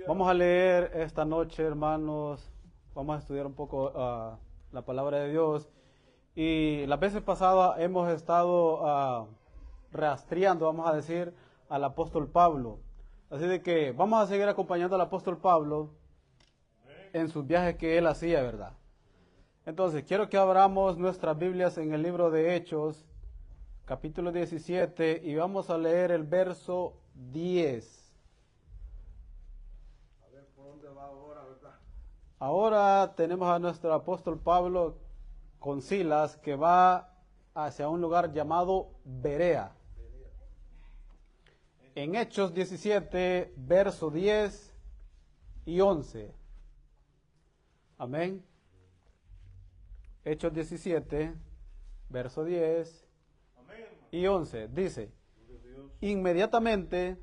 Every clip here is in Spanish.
Vamos a leer esta noche, hermanos, vamos a estudiar un poco la palabra de Dios. Y las veces pasadas hemos estado rastreando, vamos a decir, al apóstol Pablo. Así de que vamos a seguir acompañando al apóstol Pablo en sus viajes que él hacía, ¿verdad? Entonces, quiero que abramos nuestras Biblias en el libro de Hechos, capítulo 17, y vamos a leer el verso 10. A ver por dónde va ahora, ¿verdad? Ahora tenemos a nuestro apóstol Pablo con Silas, que va hacia un lugar llamado Berea. En Hechos 17, verso 10 y 11. Amén. Hechos 17, verso 10 y 11. Dice: inmediatamente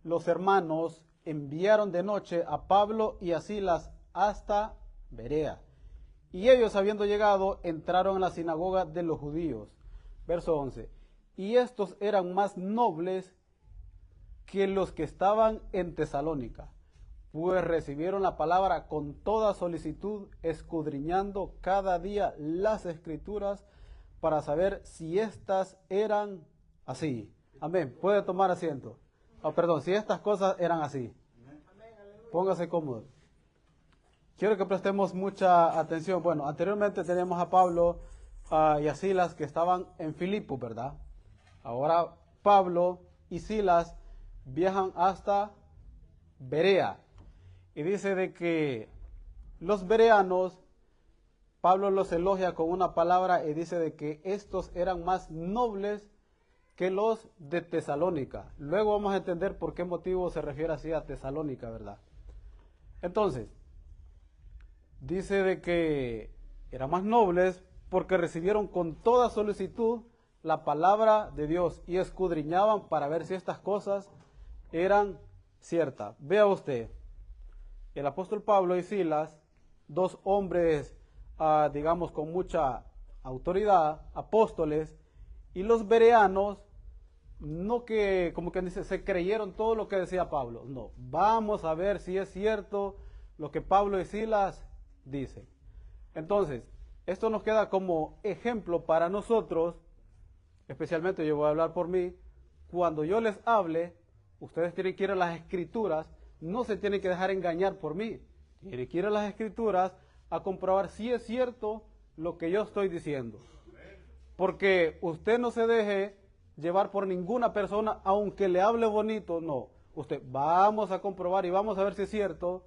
los hermanos enviaron de noche a Pablo y a Silas hasta Berea. Y ellos, habiendo llegado, entraron en la sinagoga de los judíos. Verso 11. Y estos eran más nobles que los que estaban en Tesalónica, pues recibieron la palabra con toda solicitud, escudriñando cada día las escrituras para saber si éstas eran así. Amén. Puede tomar asiento. Si estas cosas eran así. Póngase cómodo. Quiero que prestemos mucha atención. Bueno, anteriormente teníamos a Pablo y a Silas que estaban en Filipo, ¿verdad? Ahora Pablo y Silas viajan hasta Berea. Y dice de que los bereanos, Pablo los elogia con una palabra y dice de que estos eran más nobles que los de Tesalónica. Luego vamos a entender por qué motivo se refiere así a Tesalónica, ¿verdad? Entonces, dice de que eran más nobles porque recibieron con toda solicitud la palabra de Dios y escudriñaban para ver si estas cosas eran ciertas. Vea usted, el apóstol Pablo y Silas, dos hombres, digamos, con mucha autoridad, apóstoles, y los bereanos, no que, como que dice, se creyeron todo lo que decía Pablo. No, vamos a ver si es cierto lo que Pablo y Silas dicen. Entonces, esto nos queda como ejemplo para nosotros, especialmente yo voy a hablar por mí. Cuando yo les hable, ustedes tienen que ir a las escrituras, no se tienen que dejar engañar por mí, tienen que ir a las escrituras a comprobar si es cierto lo que yo estoy diciendo. Porque usted no se deje llevar por ninguna persona, aunque le hable bonito, no. Usted, vamos a comprobar y vamos a ver si es cierto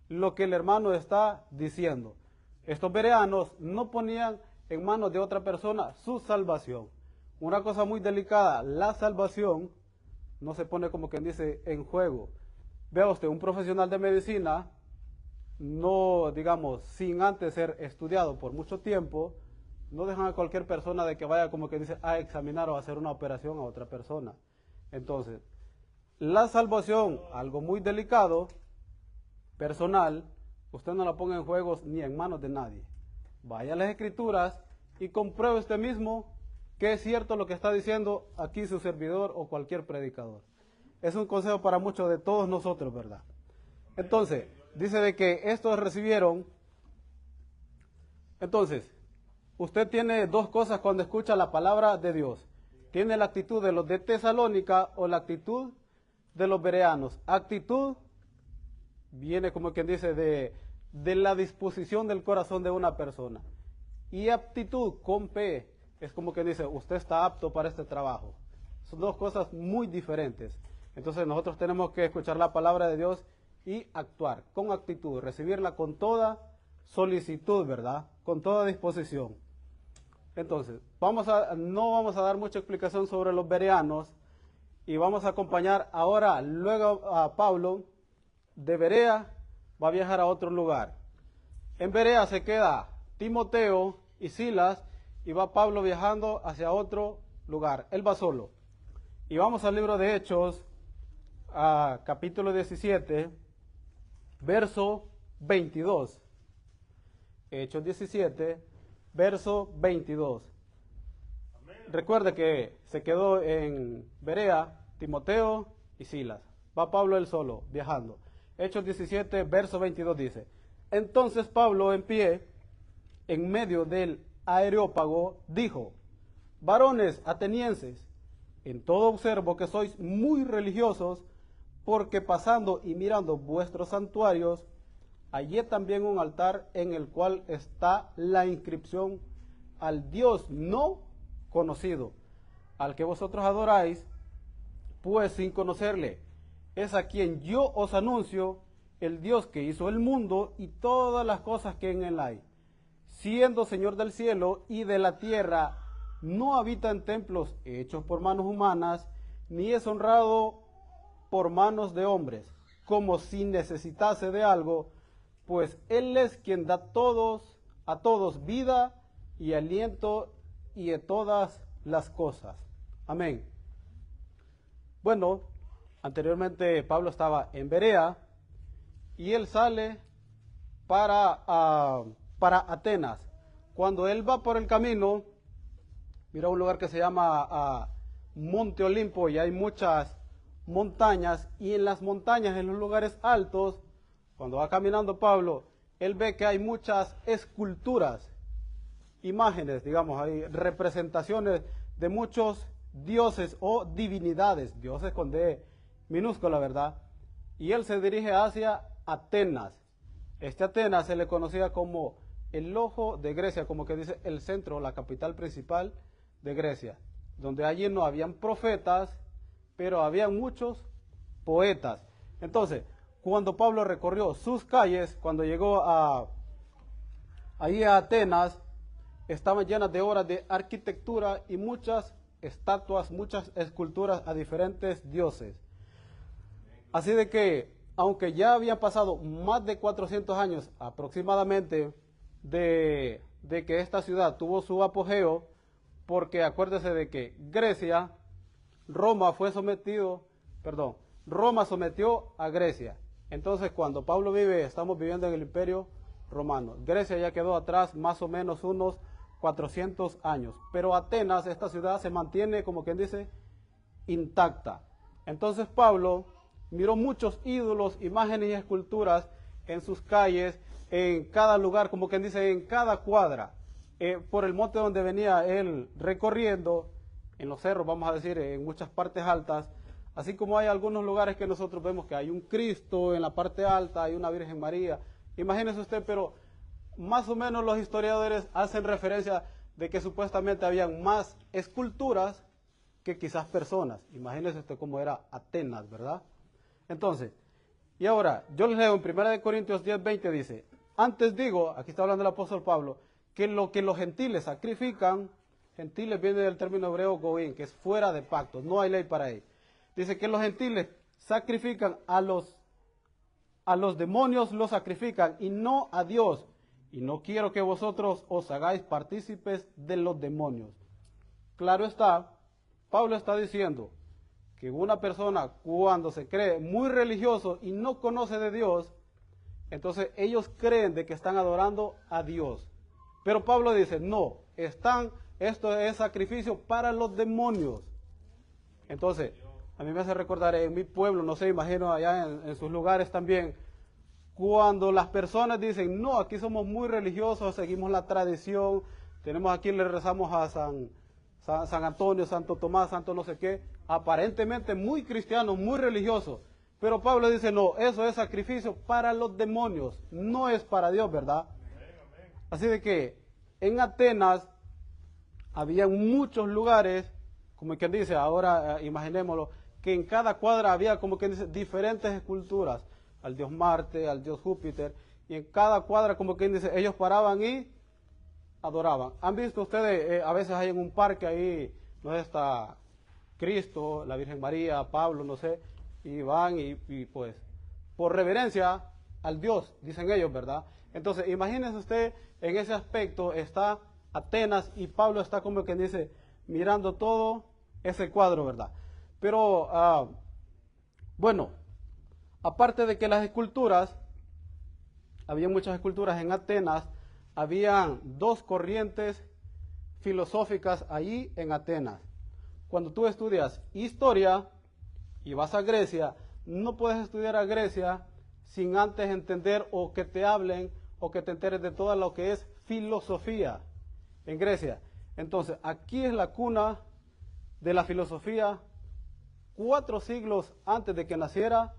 lo que el hermano está diciendo. Estos bereanos no ponían en manos de otra persona su salvación. Una cosa muy delicada, la salvación no se pone, como quien dice, en juego. Vea usted, un profesional de medicina, no, digamos, sin antes ser estudiado por mucho tiempo, no dejan a cualquier persona de que vaya, como que dice, a examinar o a hacer una operación a otra persona. Entonces, la salvación, algo muy delicado, personal, usted no la ponga en juegos ni en manos de nadie. Vaya a las escrituras y compruebe usted mismo que es cierto lo que está diciendo aquí su servidor o cualquier predicador. Es un consejo para muchos de todos nosotros, ¿verdad? Entonces, dice de que estos recibieron. Entonces, usted tiene dos cosas cuando escucha la palabra de Dios. Tiene la actitud de los de Tesalónica o la actitud de los bereanos. Actitud viene, como quien dice, de la disposición del corazón de una persona. Y aptitud con P es como que dice, usted está apto para este trabajo. Son dos cosas muy diferentes. Entonces nosotros tenemos que escuchar la palabra de Dios y actuar con actitud, recibirla con toda solicitud, ¿verdad? Con toda disposición. Entonces, no vamos a dar mucha explicación sobre los bereanos y vamos a acompañar ahora, luego a Pablo. De Berea va a viajar a otro lugar. En Berea se queda Timoteo y Silas y va Pablo viajando hacia otro lugar. Él va solo. Y vamos al libro de Hechos, capítulo 17, verso 22. Hechos 17, verso 22. Recuerde que se quedó en Berea Timoteo y Silas. Va Pablo él solo, viajando. Hechos 17, verso 22 dice: entonces Pablo en pie, en medio del Areópago, dijo: varones atenienses, en todo observo que sois muy religiosos, porque pasando y mirando vuestros santuarios, hallé también un altar en el cual está la inscripción al Dios no conocido, al que vosotros adoráis, pues sin conocerle. Es a quien yo os anuncio, el Dios que hizo el mundo y todas las cosas que en él hay. Siendo Señor del cielo y de la tierra, no habita en templos hechos por manos humanas, ni es honrado por manos de hombres, como si necesitase de algo, pues Él es quien da a todos vida y aliento y de todas las cosas. Amén. Bueno, anteriormente Pablo estaba en Berea y él sale para Atenas. Cuando él va por el camino, mira un lugar que se llama Monte Olimpo, y hay muchas montañas, y en las montañas, en los lugares altos, cuando va caminando Pablo, él ve que hay muchas esculturas, imágenes, digamos, hay representaciones de muchos dioses o divinidades, dioses con D minúscula, ¿verdad? Y él se dirige hacia Atenas. Este Atenas se le conocía como el ojo de Grecia, como que dice el centro, la capital principal de Grecia, donde allí no habían profetas, pero habían muchos poetas. Entonces, cuando Pablo recorrió sus calles, cuando llegó ahí a Atenas, estaban llenas de obras de arquitectura y muchas estatuas, muchas esculturas a diferentes dioses. Así de que, aunque ya habían pasado más de 400 años aproximadamente de que esta ciudad tuvo su apogeo, porque acuérdese de que Roma sometió a Grecia. Entonces, cuando Pablo estamos viviendo en el Imperio Romano. Grecia ya quedó atrás más o menos unos 400 años. Pero Atenas, esta ciudad, se mantiene, como quien dice, intacta. Entonces Pablo miró muchos ídolos, imágenes y esculturas en sus calles, en cada lugar, como quien dice, en cada cuadra. Por el monte donde venía él recorriendo, en los cerros, vamos a decir, en muchas partes altas, así como hay algunos lugares que nosotros vemos que hay un Cristo en la parte alta, hay una Virgen María. Imagínese usted, pero más o menos los historiadores hacen referencia de que supuestamente habían más esculturas que quizás personas. Imagínese usted cómo era Atenas, ¿verdad? Entonces, y ahora, yo les leo en 1 Corintios 10:20, dice: antes digo, aquí está hablando el apóstol Pablo, que lo que los gentiles sacrifican, gentiles viene del término hebreo goín, que es fuera de pacto, no hay ley para él. Dice que los gentiles sacrifican a los demonios, los sacrifican y no a Dios. Y no quiero que vosotros os hagáis partícipes de los demonios. Claro está, Pablo está diciendo que una persona cuando se cree muy religioso y no conoce de Dios, entonces ellos creen de que están adorando a Dios. Pero Pablo dice, no, esto es sacrificio para los demonios. Entonces, a mí me hace recordar en mi pueblo, no sé, imagino allá en sus lugares también, cuando las personas dicen, no, aquí somos muy religiosos, seguimos la tradición, tenemos aquí, le rezamos a San Antonio, Santo Tomás, Santo no sé qué, aparentemente muy cristianos, muy religiosos. Pero Pablo dice, no, eso es sacrificio para los demonios, no es para Dios, ¿verdad? Así de que en Atenas había muchos lugares, como quien dice, ahora imaginémoslo, que en cada cuadra había, como quien dice, diferentes esculturas, al dios Marte, al dios Júpiter, y en cada cuadra, como quien dice, ellos paraban y adoraban. ¿Han visto ustedes, a veces hay en un parque ahí, no sé, está Cristo, la Virgen María, Pablo, no sé, y van y pues, por reverencia al Dios, dicen ellos, ¿verdad? Entonces, imagínense usted, en ese aspecto está Atenas y Pablo está como quien dice, mirando todo ese cuadro, ¿verdad? Pero, bueno, aparte de que las esculturas, había muchas esculturas en Atenas, habían dos corrientes filosóficas allí en Atenas. Cuando tú estudias historia y vas a Grecia, no puedes estudiar a Grecia sin antes entender o que te hablen o que te enteres de todo lo que es filosofía en Grecia. Entonces, aquí es la cuna de la filosofía 4 siglos antes de que naciera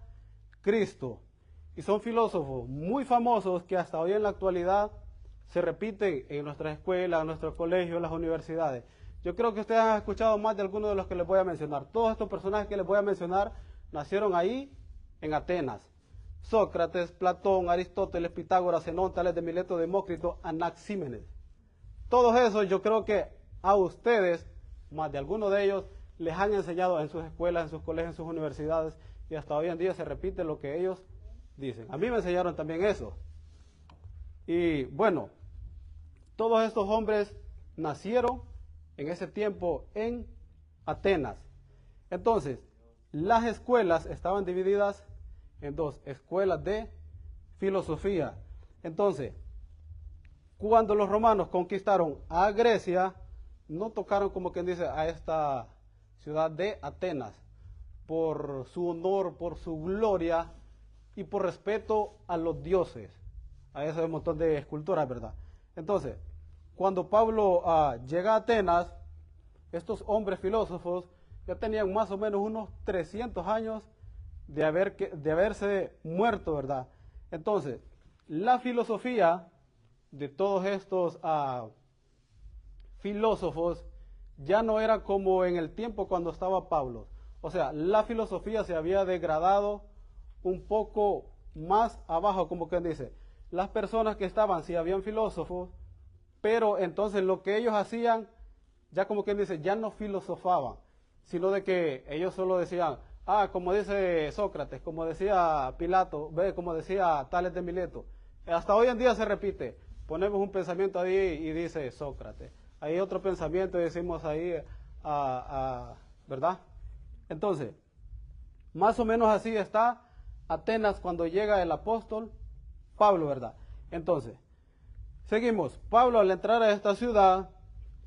Cristo. Y son filósofos muy famosos que hasta hoy en la actualidad se repiten en nuestras escuelas, en nuestros colegios, en las universidades. Yo creo que ustedes han escuchado más de algunos de los que les voy a mencionar. Todos estos personajes que les voy a mencionar nacieron ahí en Atenas. Sócrates, Platón, Aristóteles, Pitágoras, Zenón, Tales de Mileto, Demócrito, Anaxímenes. Todos esos yo creo que a ustedes, más de algunos de ellos, les han enseñado en sus escuelas, en sus colegios, en sus universidades, y hasta hoy en día se repite lo que ellos dicen. A mí me enseñaron también eso. Y bueno, todos estos hombres nacieron en ese tiempo en Atenas. Entonces, las escuelas estaban divididas en 2, escuelas de filosofía. Entonces, cuando los romanos conquistaron a Grecia, no tocaron, como quien dice, a esta ciudad de Atenas, por su honor, por su gloria y por respeto a los dioses, a ese montón de esculturas, ¿verdad? Entonces, cuando Pablo llega a Atenas, estos hombres filósofos ya tenían más o menos unos 300 años de haberse muerto, ¿verdad? Entonces, la filosofía de todos estos filósofos ya no era como en el tiempo cuando estaba Pablo. O sea, la filosofía se había degradado un poco más abajo, como quien dice. Las personas que estaban, sí habían filósofos, pero entonces lo que ellos hacían, ya como quien dice, ya no filosofaban, sino de que ellos solo decían, como dice Sócrates, como decía Pilato, como decía Tales de Mileto. Hasta hoy en día se repite, ponemos un pensamiento ahí y dice Sócrates. Hay otro pensamiento y decimos ahí, ¿verdad? Entonces, más o menos así está Atenas cuando llega el apóstol Pablo, ¿verdad? Entonces, seguimos. Pablo al entrar a esta ciudad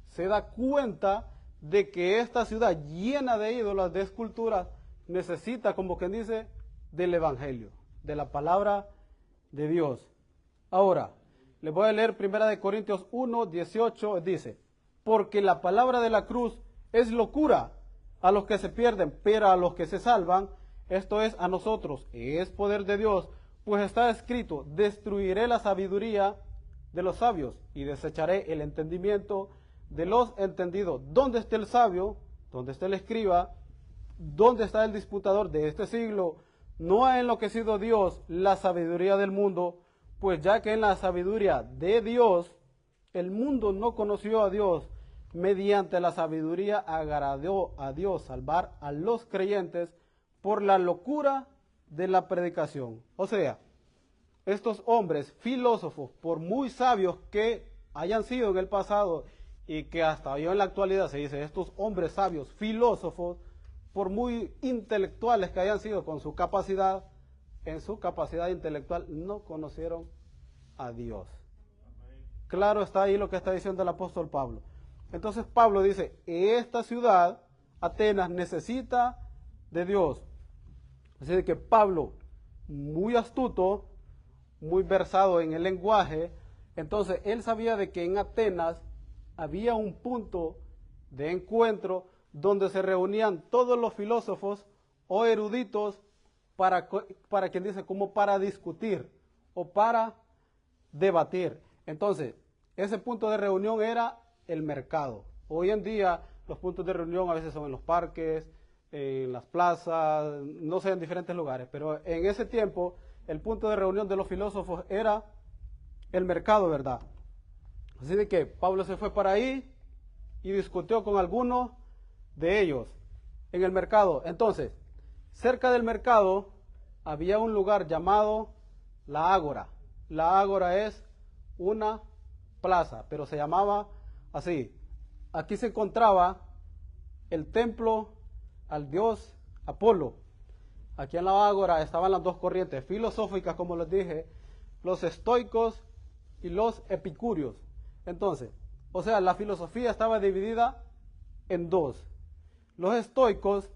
se da cuenta de que esta ciudad llena de ídolos, de esculturas, necesita, como quien dice, del evangelio, de la palabra de Dios. Ahora, les voy a leer 1 Corintios 1, 18, dice, porque la palabra de la cruz es locura a los que se pierden, pero a los que se salvan, esto es a nosotros, es poder de Dios, pues está escrito, destruiré la sabiduría de los sabios y desecharé el entendimiento de los entendidos. ¿Dónde está el sabio? ¿Dónde está el escriba? ¿Dónde está el disputador de este siglo? No ha enloquecido Dios la sabiduría del mundo, pues ya que en la sabiduría de Dios, el mundo no conoció a Dios, mediante la sabiduría agradó a Dios salvar a los creyentes por la locura de la predicación. O sea, estos hombres filósofos, por muy sabios que hayan sido en el pasado y que hasta hoy en la actualidad se dice, estos hombres sabios, filósofos, por muy intelectuales que hayan sido con su capacidad, en su capacidad intelectual no conocieron a Dios. Claro está ahí lo que está diciendo el apóstol Pablo. Entonces Pablo dice, esta ciudad, Atenas, necesita de Dios. Así que Pablo, muy astuto, muy versado en el lenguaje, entonces él sabía de que en Atenas había un punto de encuentro donde se reunían todos los filósofos o eruditos para quien dice, como para discutir o para debatir. Entonces, ese punto de reunión era el mercado. Hoy en día los puntos de reunión a veces son en los parques, en las plazas, no sé, en diferentes lugares, pero en ese tiempo el punto de reunión de los filósofos era el mercado, ¿verdad? Así de que Pablo se fue para ahí y discutió con algunos de ellos en el mercado. Entonces, cerca del mercado había un lugar llamado la Ágora. La Ágora es una plaza, pero se llamaba así. Aquí se encontraba el templo al dios Apolo. Aquí en la Ágora estaban las dos corrientes filosóficas, como les dije, los estoicos y los epicúreos. Entonces, o sea, la filosofía estaba dividida en dos. Los estoicos,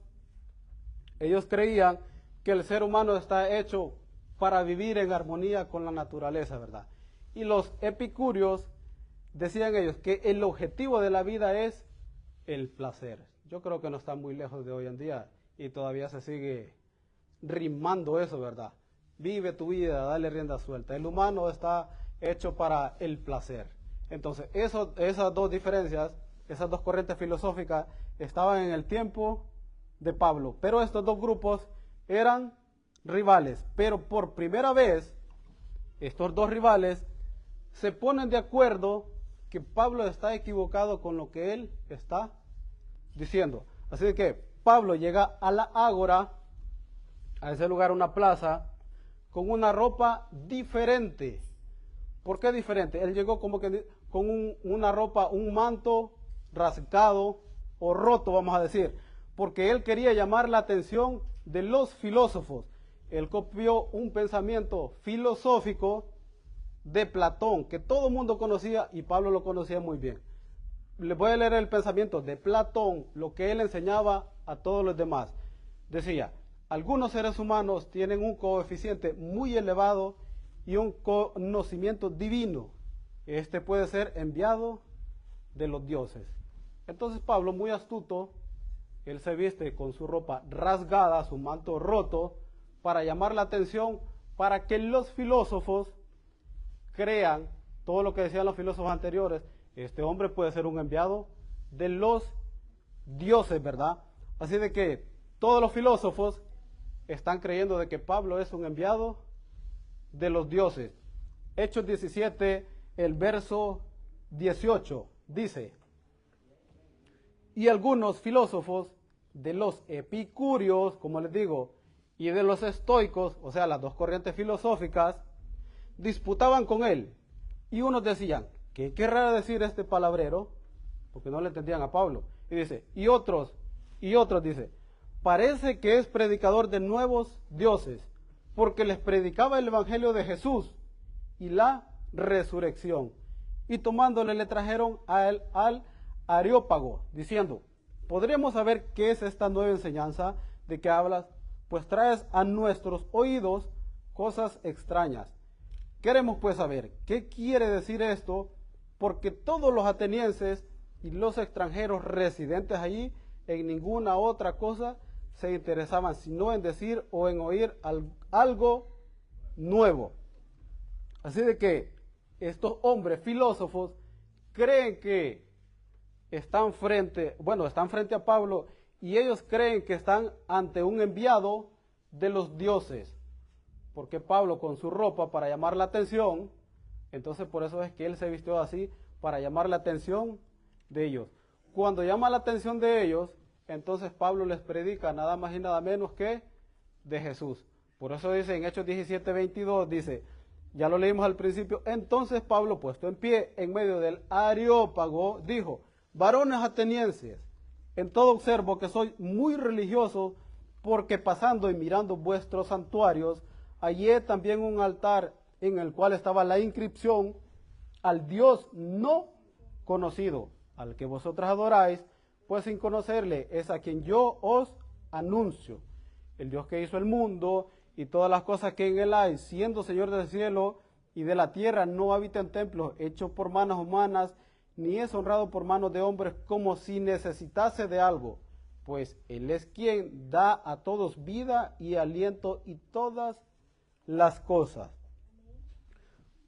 ellos creían que el ser humano está hecho para vivir en armonía con la naturaleza, ¿verdad? Y los epicúreos, decían ellos, que el objetivo de la vida es el placer. Yo creo que no está muy lejos de hoy en día y todavía se sigue rimando eso, ¿verdad? Vive tu vida, dale rienda suelta. El humano está hecho para el placer. Entonces, esas dos diferencias, esas dos corrientes filosóficas estaban en el tiempo de Pablo. Pero estos dos grupos eran rivales. Pero por primera vez, estos dos rivales se ponen de acuerdo que Pablo está equivocado con lo que él está diciendo. Así que Pablo llega a la ágora, a ese lugar, una plaza, con una ropa diferente. ¿Por qué diferente? Él llegó como que con una ropa, un manto rasgado o roto, vamos a decir, porque él quería llamar la atención de los filósofos. Él copió un pensamiento filosófico de Platón, que todo el mundo conocía y Pablo lo conocía muy bien. Les voy a leer el pensamiento de Platón, lo que él enseñaba a todos los demás. Decía, algunos seres humanos tienen un coeficiente muy elevado y un conocimiento divino. Este puede ser enviado de los dioses. Entonces Pablo, muy astuto, él se viste con su ropa rasgada, su manto roto, para llamar la atención, para que los filósofos crean todo lo que decían los filósofos anteriores. Este hombre puede ser un enviado de los dioses, ¿verdad? Así de que todos los filósofos están creyendo de que Pablo es un enviado de los dioses. Hechos 17, el verso 18, dice, y algunos filósofos de los epicúreos, como les digo, y de los estoicos, o sea, las dos corrientes filosóficas, disputaban con él, y unos decían, ¿qué querrá decir este palabrero? Porque no le entendían a Pablo. Y dice, y otros dice, parece que es predicador de nuevos dioses, porque les predicaba el evangelio de Jesús y la resurrección. Y tomándole le trajeron al Areópago, diciendo, ¿podríamos saber qué es esta nueva enseñanza de que hablas? Pues traes a nuestros oídos cosas extrañas. Queremos pues saber qué quiere decir esto, porque todos los atenienses y los extranjeros residentes allí en ninguna otra cosa se interesaban, sino en decir o en oír algo nuevo. Así de que estos hombres filósofos creen que están frente a Pablo, y ellos creen que están ante un enviado de los dioses, porque Pablo con su ropa para llamar la atención, entonces por eso es que él se vistió así, para llamar la atención de ellos. Cuando llama la atención de ellos, entonces Pablo les predica nada más y nada menos que de Jesús. Por eso dice en Hechos 17, 22, dice, ya lo leímos al principio, entonces Pablo, puesto en pie en medio del Areópago, dijo, varones atenienses, en todo observo que soy muy religioso, porque pasando y mirando vuestros santuarios, hallé también un altar en el cual estaba la inscripción al Dios no conocido, al que vosotras adoráis, pues sin conocerle es a quien yo os anuncio. El Dios que hizo el mundo y todas las cosas que en él hay, siendo Señor del cielo y de la tierra, no habita en templos hechos por manos humanas, ni es honrado por manos de hombres como si necesitase de algo, pues Él es quien da a todos vida y aliento y todas las cosas.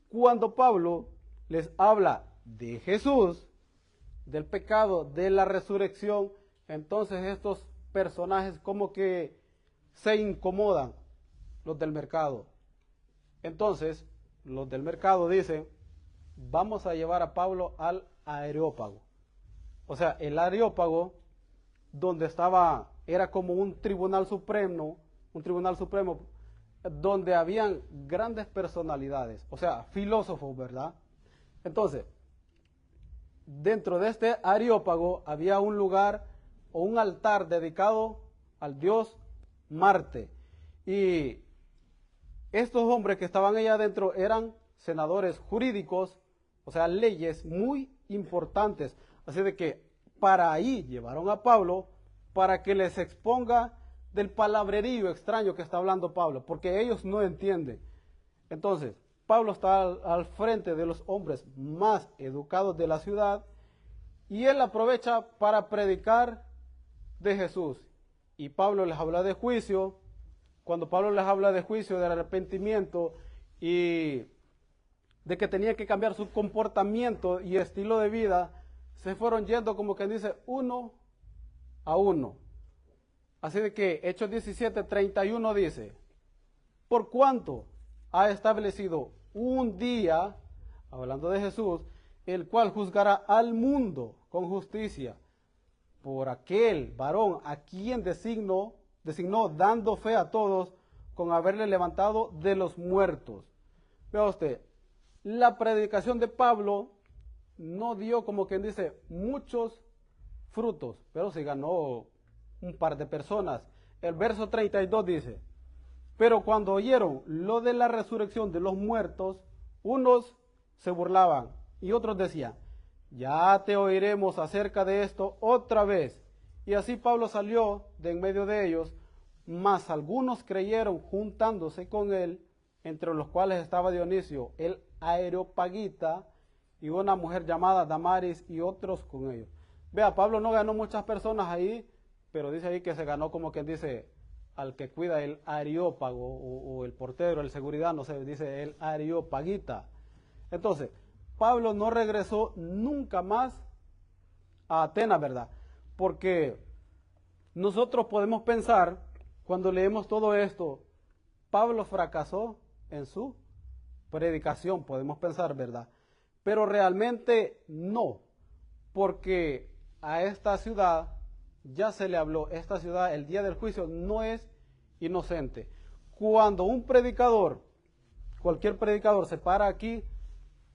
Cuando Pablo les habla de Jesús, del pecado, de la resurrección, entonces estos personajes como que se incomodan, los del mercado. Entonces, los del mercado dicen, vamos a llevar a Pablo al Areópago. O sea, el Areópago, donde estaba, era como un tribunal supremo, donde habían grandes personalidades, o sea, filósofos, ¿verdad? Entonces, dentro de este Areópago había un lugar o un altar dedicado al dios Marte. Y estos hombres que estaban allá adentro eran senadores jurídicos, o sea, leyes muy importantes. Así de que para ahí llevaron a Pablo para que les exponga del palabrerío extraño que está hablando Pablo, porque ellos no entienden. Entonces, Pablo está al frente de los hombres más educados de la ciudad y él aprovecha para predicar de Jesús. Y Pablo les habla de juicio. Cuando Pablo les habla de juicio, del arrepentimiento y de que tenía que cambiar su comportamiento y estilo de vida, se fueron yendo como quien dice uno a uno. Así de que Hechos 17:31 dice, por cuanto ha establecido un día, hablando de Jesús, el cual juzgará al mundo con justicia por aquel varón a quien designó dando fe a todos con haberle levantado de los muertos. Vea usted, la predicación de Pablo no dio, como quien dice, muchos frutos, pero sí ganó un par de personas. El verso 32 dice, pero cuando oyeron lo de la resurrección de los muertos, unos se burlaban y otros decían, ya te oiremos acerca de esto otra vez. Y así Pablo salió de en medio de ellos, mas algunos creyeron juntándose con él, entre los cuales estaba Dionisio, el Areopagita, y una mujer llamada Damaris, y otros con ellos. Vea, Pablo no ganó muchas personas ahí, pero dice ahí que se ganó, como quien dice, al que cuida el areópago, o el portero, el seguridad, no sé, dice el Areopagita. Entonces, Pablo no regresó nunca más a Atenas, ¿verdad? Porque nosotros podemos pensar, cuando leemos todo esto, Pablo fracasó en su predicación, podemos pensar, ¿verdad? Pero realmente no, porque a esta ciudad ya se le habló, esta ciudad, el día del juicio, no es inocente. Cuando un predicador, cualquier predicador se para aquí,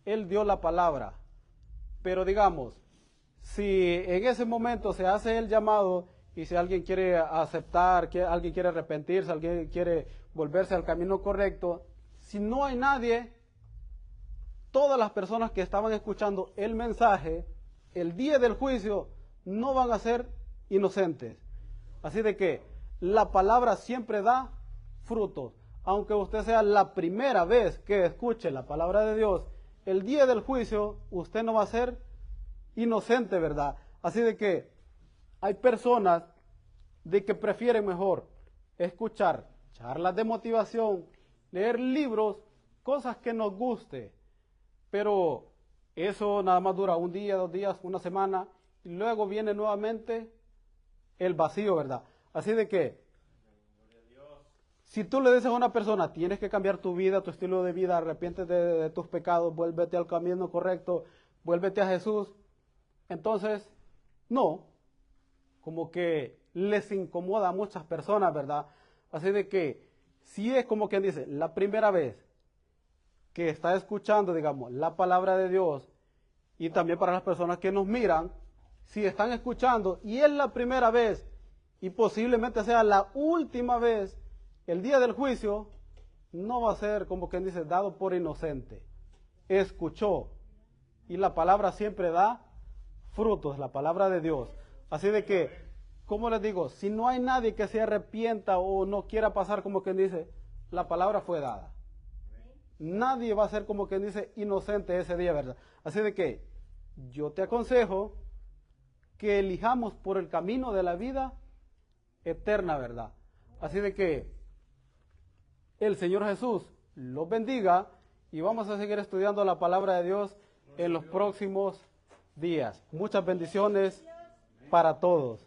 él dio la palabra, pero digamos, si en ese momento se hace el llamado y si alguien quiere aceptar, que alguien quiere arrepentirse, alguien quiere volverse al camino correcto, si no hay nadie, todas las personas que estaban escuchando el mensaje, el día del juicio, no van a ser inocentes. Así de que la palabra siempre da frutos. Aunque usted sea la primera vez que escuche la palabra de Dios, el día del juicio usted no va a ser inocente, ¿verdad? Así de que hay personas de que prefieren mejor escuchar charlas de motivación, leer libros, cosas que nos guste, pero eso nada más dura un día, 2 días, una semana, y luego viene nuevamente el vacío, ¿verdad? Así de que, si tú le dices a una persona, tienes que cambiar tu vida, tu estilo de vida, arrepiéntete de tus pecados, vuélvete al camino correcto, vuélvete a Jesús, entonces, no, como que les incomoda a muchas personas, ¿verdad? Así de que, si es como quien dice, la primera vez que está escuchando, digamos, la palabra de Dios, y también para las personas que nos miran, si están escuchando y es la primera vez y posiblemente sea la última vez, el día del juicio no va a ser, como quien dice, dado por inocente. Escuchó y la palabra siempre da frutos, la palabra de Dios. Así de que, como les digo, si no hay nadie que se arrepienta o no quiera pasar, como quien dice, la palabra fue dada. Nadie va a ser, como quien dice, inocente ese día, ¿verdad? Así de que yo te aconsejo que elijamos por el camino de la vida eterna, ¿verdad? Así de que el Señor Jesús los bendiga y vamos a seguir estudiando la palabra de Dios en los próximos días. Muchas bendiciones para todos.